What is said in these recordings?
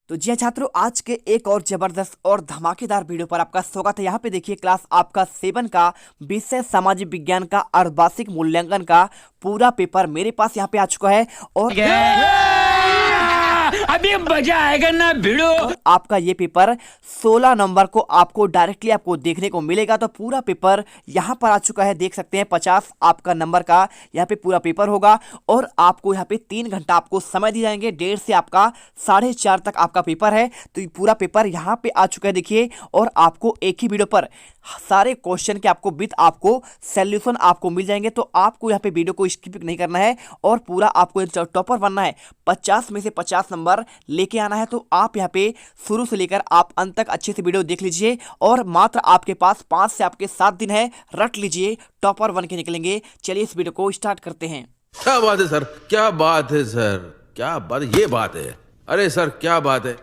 तो जी हाँ छात्रों, आज के एक और जबरदस्त और धमाकेदार वीडियो पर आपका स्वागत है। यहाँ पे देखिए क्लास आपका 7 का विषय सामाजिक विज्ञान का अर्धवार्षिक मूल्यांकन का पूरा पेपर मेरे पास यहाँ पे आ चुका है और अभी मजा आएगा ना भिड़ो। और आपका ये पेपर 16 नवंबर को आपको डायरेक्टली आपको देखने को मिलेगा। तो पूरा पेपर यहाँ पर आ चुका है, देख सकते हैं 50 आपका नंबर का यहाँ पे पूरा पेपर होगा और आपको यहाँ पे 3 घंटा आपको समय दिए जाएंगे। 1:30 से आपका 4:30 तक आपका पेपर है। तो ये पूरा पेपर यहाँ पे आ चुका है देखिए, और आपको एक ही वीडियो पर सारे क्वेश्चन के आपको विद आपको सॉल्यूशन आपको मिल जाएंगे। तो आपको यहाँ पे वीडियो को स्किप नहीं करना है और पूरा आपको टॉपर बनना है। 50 में से 50 नंबर लेके आना है। तो आप यहाँ पे शुरू से लेकर आप अंत तक अच्छे से वीडियो देख लीजिए और मात्र आपके पास 5 से आपके 7 दिन है, रट लीजिए, टॉपर बन के निकलेंगे। चलिए इस वीडियो को स्टार्ट करते हैं। क्या बात है सर, क्या बात है सर, क्या बात, ये बात है। अरे सर क्या बात है।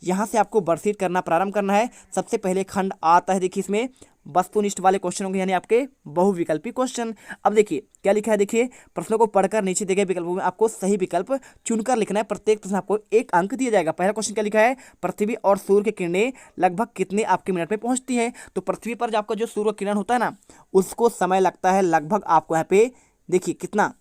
यहाँ से आपको वर्कशीट करना प्रारंभ करना है। सबसे पहले खंड आता है, देखिए इसमें वस्तुनिष्ठ वाले क्वेश्चन होंगे, यानी आपके बहुविकल्पी क्वेश्चन। अब देखिए क्या लिखा है, देखिए प्रश्नों को पढ़कर नीचे दिए गए विकल्पों में आपको सही विकल्प चुनकर लिखना है। प्रत्येक प्रश्न आपको 1 अंक दिया जाएगा। पहला क्वेश्चन क्या लिखा है, पृथ्वी और सूर्य की किरणें लगभग कितने आपके मिनट में पहुंचती हैं। तो पृथ्वी पर जो आपका जो सूर्य किरण होता है ना, उसको समय लगता है लगभग आपको यहाँ पे देखिए कितना,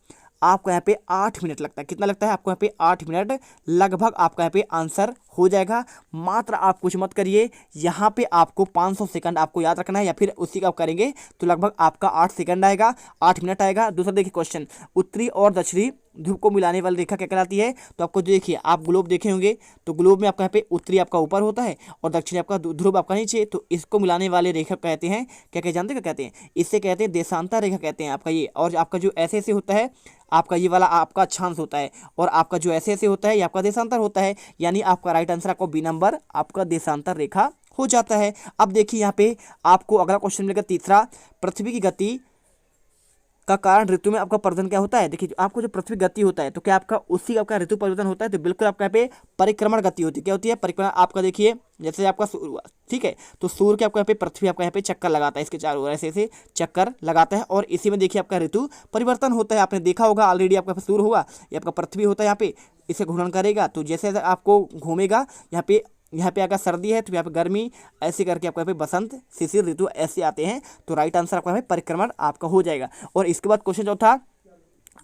आपको यहाँ पे 8 मिनट लगता है। कितना लगता है आपको यहाँ पे 8 मिनट लगभग आपका यहाँ पे आंसर हो जाएगा। मात्र आप कुछ मत करिए, यहाँ पे आपको 500 सेकंड आपको याद रखना है, या फिर उसी का आप करेंगे तो लगभग आपका 8 सेकंड आएगा, 8 मिनट आएगा। दूसरा देखिए क्वेश्चन, उत्तरी और दक्षिणी ध्रुव को मिलाने वाली रेखा क्या कहलाती है। तो आपको देखिए आप ग्लोब देखे होंगे, तो ग्लोब में आपका यहाँ पे उत्तरी आपका ऊपर होता है और दक्षिणी आपका ध्रुव आपका नीचे। तो इसको मिलाने वाले रेखा कहते हैं क्या, क्या जानते हैं क्या कहते हैं, इससे कहते हैं देशांतर रेखा कहते हैं आपका ये। और आपका जो ऐसे ऐसे होता है, आपका ये वाला आपका अक्षांश होता है, और आपका जो ऐसे ऐसे होता है ये आपका देशांतर होता है। यानी आपका राइट आंसर आपको बी नंबर आपका देशांतर रेखा हो जाता है। अब देखिए यहाँ पे आपको अगला क्वेश्चन मिलेगा तीसरा, पृथ्वी की गति का कारण ऋतु में आपका परिवर्तन क्या होता है। देखिए आपको जो पृथ्वी गति होता है, तो क्या आपका उसी आपका ऋतु परिवर्तन होता है। तो बिल्कुल आपका यहाँ पे परिक्रमण गति होती है। क्या होती है, परिक्रमण। आपका देखिए जैसे आपका सूर्य हुआ, ठीक है, तो सूर्य के आपका यहाँ पे पृथ्वी आपका यहाँ पे चक्कर लगाता है, इसके चारों ओर ऐसे ऐसे चक्कर लगाता है, और इसी में देखिए आपका ऋतु परिवर्तन होता है। आपने देखा होगा ऑलरेडी, आपका सूर्य हुआ, ये आपका पृथ्वी होता है, यहाँ पे इसे घूर्णन करेगा तो जैसे आपको घूमेगा, यहाँ पे अगर सर्दी है तो यहाँ पे गर्मी, ऐसे करके आपको यहाँ पे बसंत, शिशिर ऋतु ऐसे आते हैं। तो राइट आंसर आपका यहाँ पे परिक्रमण आपका हो जाएगा। और इसके बाद क्वेश्चन जो था,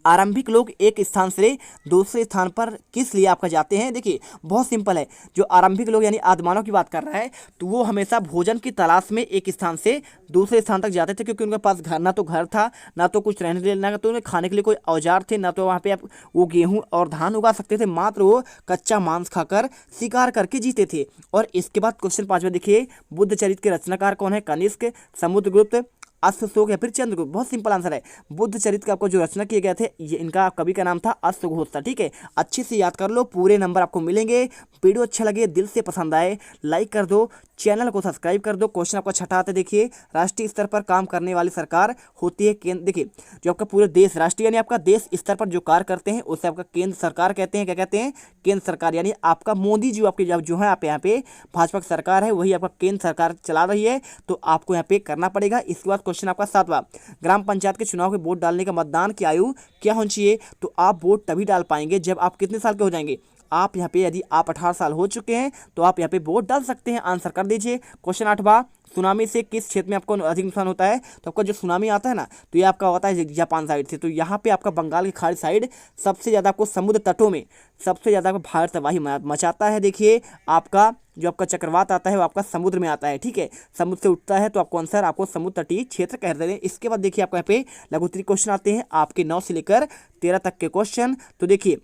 आरंभिक लोग एक स्थान से दूसरे स्थान पर किस लिए आपका जाते हैं। देखिए बहुत सिंपल है, जो आरंभिक लोग यानी आदिमानव की बात कर रहा है, तो वो हमेशा भोजन की तलाश में एक स्थान से दूसरे स्थान तक जाते थे, क्योंकि उनके पास घर ना तो घर था, ना तो कुछ रहने के लिए, ना तो उन्हें खाने के लिए कोई औजार थे, ना तो वहाँ पे आप वो गेहूँ और धान उगा सकते थे। मात्र वो कच्चा मांस खाकर शिकार करके जीते थे। और इसके बाद क्वेश्चन 5वां देखिए, बुद्ध चरित्र के रचनाकार कौन है। कनिष्क, समुद्रगुप्त, अश्वशोक या फिर चंद्रगुप्त। बहुत सिंपल आंसर है, बुद्ध चरित्र का आपको जो रचना किए गए थे, ये इनका कवि का नाम था अश्वघोष था। ठीक है, अच्छे से याद कर लो, पूरे नंबर आपको मिलेंगे। वीडियो अच्छा लगे, दिल से पसंद आए, लाइक कर दो, चैनल को सब्सक्राइब कर दो। क्वेश्चन आपका छठा आता है, देखिए राष्ट्रीय स्तर पर काम करने वाली सरकार होती है केंद्र। देखिए जो आपका पूरे देश, राष्ट्रीय यानी आपका देश स्तर पर जो कार्य करते हैं उसे आपका केंद्र सरकार कहते हैं। क्या कहते हैं, केंद्र सरकार। यानी आपका मोदी जी आपके जो है आप यहाँ पे भाजपा की सरकार है, वही आपका केंद्र सरकार चला रही है। तो आपको यहाँ पे करना पड़ेगा। इसके बाद क्वेश्चन आपका 7वां, ग्राम पंचायत के चुनाव के वोट डालने का मतदान की आयु क्या होनी चाहिए। तो आप वोट तभी डाल पाएंगे जब आप कितने साल के हो जाएंगे। आप यहाँ पे यदि आप 18 साल हो चुके हैं तो आप यहाँ पे वोट डाल सकते हैं। आंसर कर दीजिए। क्वेश्चन 8वां, सुनामी से किस क्षेत्र में आपको अधिक नुकसान होता है। तो आपका जो सुनामी आता है ना, तो ये आपका होता है जापान साइड से। तो यहाँ पे आपका बंगाल की खाड़ी साइड सबसे ज़्यादा आपको समुद्र तटों में सबसे ज़्यादा भारी तबाही मचाता है। देखिए आपका जो आपका चक्रवात आता है वो आपका समुद्र में आता है। ठीक है, समुद्र से उठता है, तो आपको आंसर आपको समुद्र तटीय क्षेत्र कहते हैं। इसके बाद देखिए आपको यहाँ पे लघुत्तरीय क्वेश्चन आते हैं, आपके 9 से लेकर 13 तक के क्वेश्चन। तो देखिए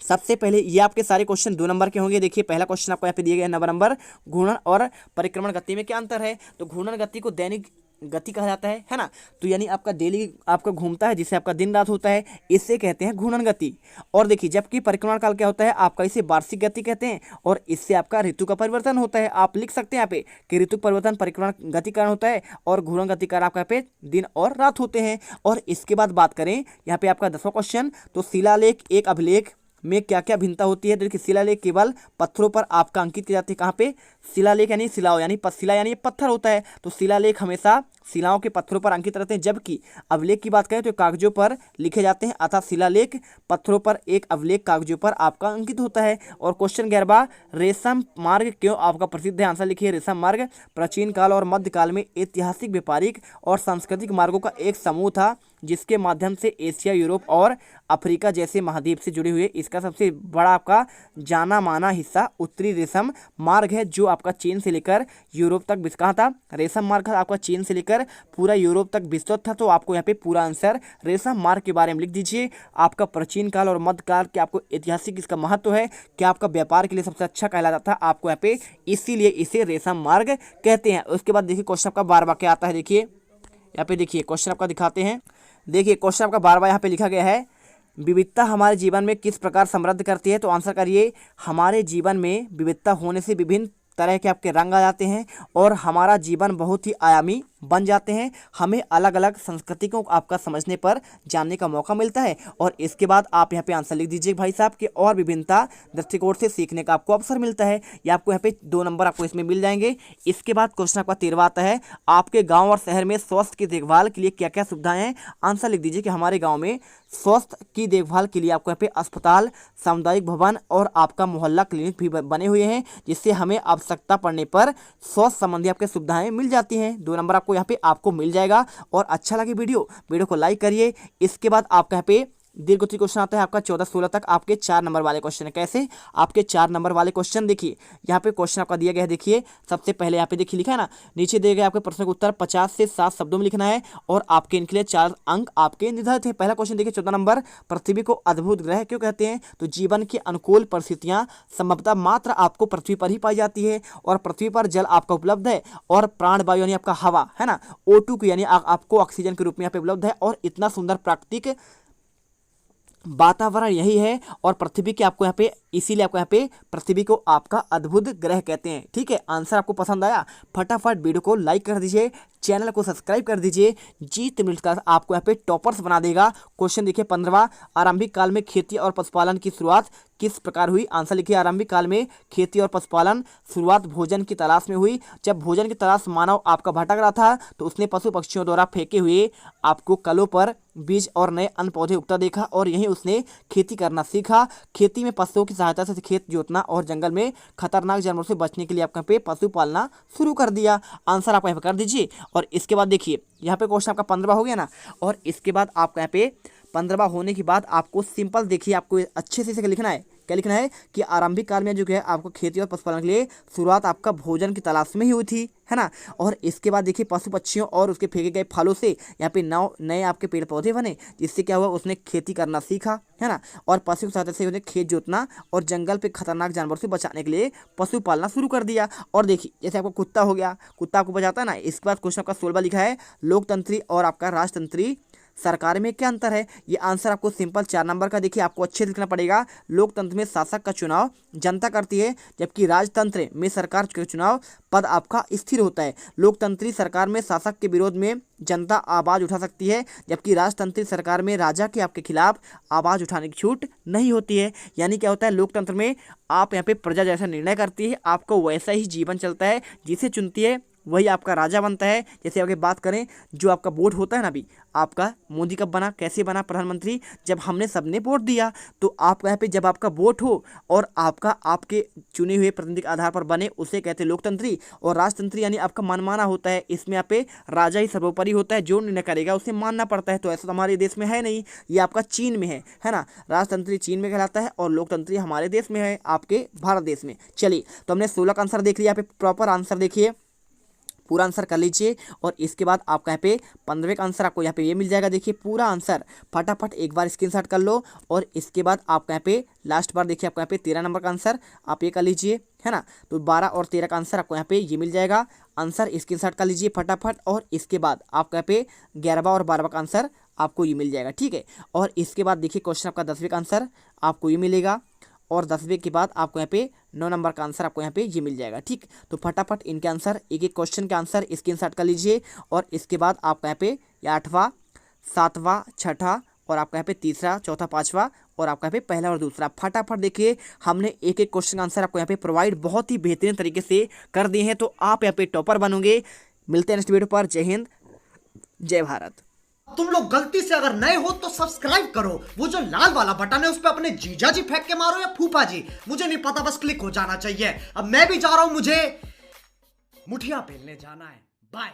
सबसे पहले ये आपके सारे क्वेश्चन 2 नंबर के होंगे। देखिए पहला क्वेश्चन आपको यहाँ पे दिया गया है 9 नंबर, घूर्णन और परिक्रमण गति में क्या अंतर है। तो घूर्णन गति को दैनिक गति कहा जाता है ना, तो यानी आपका डेली आपका घूमता है, जिससे आपका दिन रात होता है, इससे कहते हैं घूर्णन गति। और देखिए जबकि परिक्रमण काल क्या होता है, आपका इसे वार्षिक गति कहते हैं, और इससे आपका ऋतु का परिवर्तन होता है। आप लिख सकते हैं यहाँ पे कि ऋतु परिवर्तन परिक्रमण गति कारण होता है, और घूर्णन गति कारण आपका यहाँ पे दिन और रात होते हैं। और इसके बाद बात करें यहाँ पे आपका 10वां क्वेश्चन, तो शिलालेख एक अभिलेख में क्या क्या भिन्नता होती है। तो देखिए शिलालेख केवल पत्थरों पर आपका अंकित की जाती है। कहाँ पे, शिलालेख यानी शिलाओ यानी शिला यानी पत्थर होता है, तो शिलालेख हमेशा शिलाओं के पत्थरों पर अंकित रहते हैं, जबकि अभिलेख की बात करें तो कागजों पर लिखे जाते हैं, अर्थात शिलालेख पत्थरों पर, एक अभिलेख कागजों पर आपका अंकित होता है। और क्वेश्चन 11, रेशम मार्ग क्यों आपका प्रसिद्ध है? आंसर लिखिए। रेशम मार्ग प्राचीन काल और मध्यकाल में ऐतिहासिक, व्यापारिक और सांस्कृतिक मार्गों का एक समूह था, जिसके माध्यम से एशिया, यूरोप और अफ्रीका जैसे महाद्वीप से जुड़े हुए इसका सबसे बड़ा आपका जाना माना हिस्सा उत्तरी रेशम मार्ग है, जो आपका चीन से लेकर यूरोप तक कहाँ था? रेशम मार्ग आपका चीन से लेकर पूरा यूरोप तक विस्तृत था। तो आपको यहाँ पे पूरा आंसर रेशम मार्ग के बारे में लिख दीजिए। आपका प्राचीन काल और मध्यकाल के आपको ऐतिहासिक इसका महत्व है, क्या आपका व्यापार के लिए सबसे अच्छा कहलाता था आपको यहाँ पे, इसीलिए इसे रेशम मार्ग कहते हैं। उसके बाद देखिए क्वेश्चन आपका 12वां क्या आता है, देखिए यहाँ पे देखिए क्वेश्चन आपका दिखाते हैं। देखिए क्वेश्चन आपका 12वां यहाँ पे लिखा गया है, विविधता हमारे जीवन में किस प्रकार समृद्ध करती है? तो आंसर करिए। हमारे जीवन में विविधता होने से विभिन्न तरह के आपके रंग आ जाते हैं और हमारा जीवन बहुत ही आयामी बन जाते हैं। हमें अलग अलग संस्कृति को आपका समझने पर जानने का मौका मिलता है। और इसके बाद आप यहाँ पे आंसर लिख दीजिए भाई साहब कि और विभिन्नता दृष्टिकोण से सीखने का आपको अवसर मिलता है। ये आपको यहाँ पे 2 नंबर आपको इसमें मिल जाएंगे। इसके बाद क्वेश्चन आपका 13वां आता है, आपके गाँव और शहर में स्वास्थ्य की देखभाल के लिए क्या क्या सुविधाएं हैं? आंसर लिख दीजिए कि हमारे गाँव में स्वास्थ्य की देखभाल के लिए आपको यहाँ पे अस्पताल, सामुदायिक भवन और आपका मोहल्ला क्लिनिक भी बने हुए हैं, जिससे हमें आवश्यकता पड़ने पर स्वास्थ्य संबंधी आपके सुविधाएं मिल जाती हैं। 2 नंबर आपको यहाँ पे आपको मिल जाएगा। और अच्छा लगे वीडियो को लाइक करिए। इसके बाद आपका यहाँ पे दीर्घोत्तरी क्वेश्चन आता है आपका 14-16 तक, आपके 4 नंबर वाले क्वेश्चन है। कैसे? आपके 4 नंबर वाले क्वेश्चन देखिए यहाँ पे क्वेश्चन आपका दिया गया है। देखिए सबसे पहले यहाँ पे देखिए लिखा है ना, नीचे दिए गए आपके प्रश्न का उत्तर 50 से 7 शब्दों में लिखना है और आपके इनके लिए 4 अंक आपके निर्धारित है। पहला क्वेश्चन देखिए 14 नंबर, पृथ्वी को अद्भुत ग्रह क्यों कहते हैं? तो जीवन की अनुकूल परिस्थितियां संभवतः मात्र आपको पृथ्वी पर ही पाई जाती है और पृथ्वी पर जल आपका उपलब्ध है और प्राणवायु यानी आपका हवा है ना, O2 यानी आपको ऑक्सीजन के रूप में यहाँ पे उपलब्ध है और इतना सुंदर प्राकृतिक वातावरण यही है। और पृथ्वी के आपको यहाँ पे इसीलिए आपको यहाँ पे पृथ्वी को आपका अद्भुत ग्रह कहते हैं। ठीक है, आंसर आपको पसंद आया? फटाफट वीडियो को लाइक कर दीजिए, चैनल को सब्सक्राइब कर दीजिए। जीत मिलकर आपको यहाँ पे टॉपर्स बना देगा। क्वेश्चन देखिए 15वां, आरंभिक काल में खेती और पशुपालन की शुरुआत किस प्रकार हुई? आंसर लिखिए। आरंभिक काल में खेती और पशुपालन शुरुआत भोजन की तलाश में हुई। जब भोजन की तलाश मानव आपका भटक रहा था तो उसने पशु पक्षियों द्वारा फेंके हुए आपको कलों पर बीज और नए अन्न पौधे उगता देखा और यहीं उसने खेती करना सीखा। खेती में पशुओं की सहायता से खेत जोतना और जंगल में खतरनाक जानवरों से बचने के लिए आपका पे पशु पालना शुरू कर दिया। आंसर आप यहाँ पे कर दीजिए। और इसके बाद देखिए यहाँ पे क्वेश्चन आपका 15वां हो गया ना, और इसके बाद आपका यहाँ पे 15वां होने के बाद आपको सिंपल देखिए आपको अच्छे से इसे लिखना है। क्या लिखना है कि आरंभिक काल में जो है आपको खेती और पशुपालन के लिए शुरुआत आपका भोजन की तलाश में ही हुई थी, है ना। और इसके बाद देखिए पशु पक्षियों और उसके फेंके गए फलों से यहाँ पे 9 नए आपके पेड़ पौधे बने, जिससे क्या हुआ उसने खेती करना सीखा, है ना। और पशु की सहायता से उसने खेत जोतना और जंगल पे खतरनाक जानवरों से बचाने के लिए पशु पालना शुरू कर दिया। और देखिए जैसे आपको कुत्ता हो गया, कुत्ता आपको बचाता है ना। इसके बाद क्वेश्चन आपका 16वां लिखा है, लोकतंत्री और आपका राजतंत्री सरकार में क्या अंतर है? ये आंसर आपको सिंपल 4 नंबर का देखिए आपको अच्छे लिखना पड़ेगा। लोकतंत्र में शासक का चुनाव जनता करती है, जबकि राजतंत्र में सरकार का चुनाव पद आपका स्थिर होता है। लोकतंत्री सरकार में शासक के विरोध में जनता आवाज उठा सकती है, जबकि राजतंत्री सरकार में राजा के आपके खिलाफ आवाज उठाने की छूट नहीं होती है। यानी क्या होता है, लोकतंत्र में आप यहाँ पे प्रजा जैसा निर्णय करती है, आपको वैसा ही जीवन चलता है, जिसे चुनती है वही आपका राजा बनता है। जैसे आगे बात करें जो आपका वोट होता है ना, अभी आपका मोदी कब बना, कैसे बना प्रधानमंत्री? जब हमने सबने वोट दिया। तो आपका यहाँ पे जब आपका वोट हो और आपका आपके चुने हुए प्रतिनिधि के आधार पर बने, उसे कहते हैं लोकतंत्री। और राजतंत्री यानी आपका मनमाना होता है, इसमें यहाँ पे राजा ही सर्वोपरि होता है, जो निर्णय करेगा उसे मानना पड़ता है। तो ऐसा तो हमारे देश में है नहीं, ये आपका चीन में है ना। राजतंत्री चीन में कहलाता है और लोकतंत्री हमारे देश में है, आपके भारत देश में। चलिए तो हमने 16 का आंसर देख लिया। यहाँ पे प्रॉपर आंसर देखिए, पूरा आंसर कर लीजिए। और इसके बाद आपका यहाँ पे 15वें का आंसर आपको यहाँ पे ये मिल जाएगा। देखिए पूरा आंसर फटाफट एक बार स्क्रीनशॉट कर लो। और इसके बाद आपका यहाँ पे लास्ट बार देखिए आपको यहाँ पे 13 नंबर का आंसर आप ये कर लीजिए, है ना। तो 12 और 13 का आंसर आपको यहाँ पे ये मिल जाएगा। आंसर स्क्रीनशॉट कर लीजिए फटाफट। और इसके बाद आपका यहाँ पे 11वां और 12वां का आंसर आपको ये मिल जाएगा, ठीक है। और इसके बाद देखिए क्वेश्चन आपका 10वें का आंसर आपको ये मिलेगा। और 10वें के बाद आपको यहाँ पे 9 नंबर का आंसर आपको यहाँ पे ये मिल जाएगा, ठीक। तो फटाफट इनके आंसर एक एक क्वेश्चन के आंसर स्क्रीनशॉट कर लीजिए। और इसके बाद आपका यहाँ पे 8वां 7वां 6ठा और आपका यहाँ पे 3रा 4था 5वां और आपका यहाँ पे पहला और दूसरा। फटाफट देखिए हमने एक एक क्वेश्चन का आंसर आपको यहाँ पे प्रोवाइड बहुत ही बेहतरीन तरीके से कर दिए हैं। तो आप यहाँ पे टॉपर बनोगे। मिलते हैं नेक्स्ट वीडियो पर। जय हिंद, जय भारत। तुम लोग गलती से अगर नए हो तो सब्सक्राइब करो, वो जो लाल वाला बटन है उस पर अपने जीजा जी फेंक के मारो या फूफा जी, मुझे नहीं पता, बस क्लिक हो जाना चाहिए। अब मैं भी जा रहा हूं, मुझे मुठिया पेलने जाना है। बाय।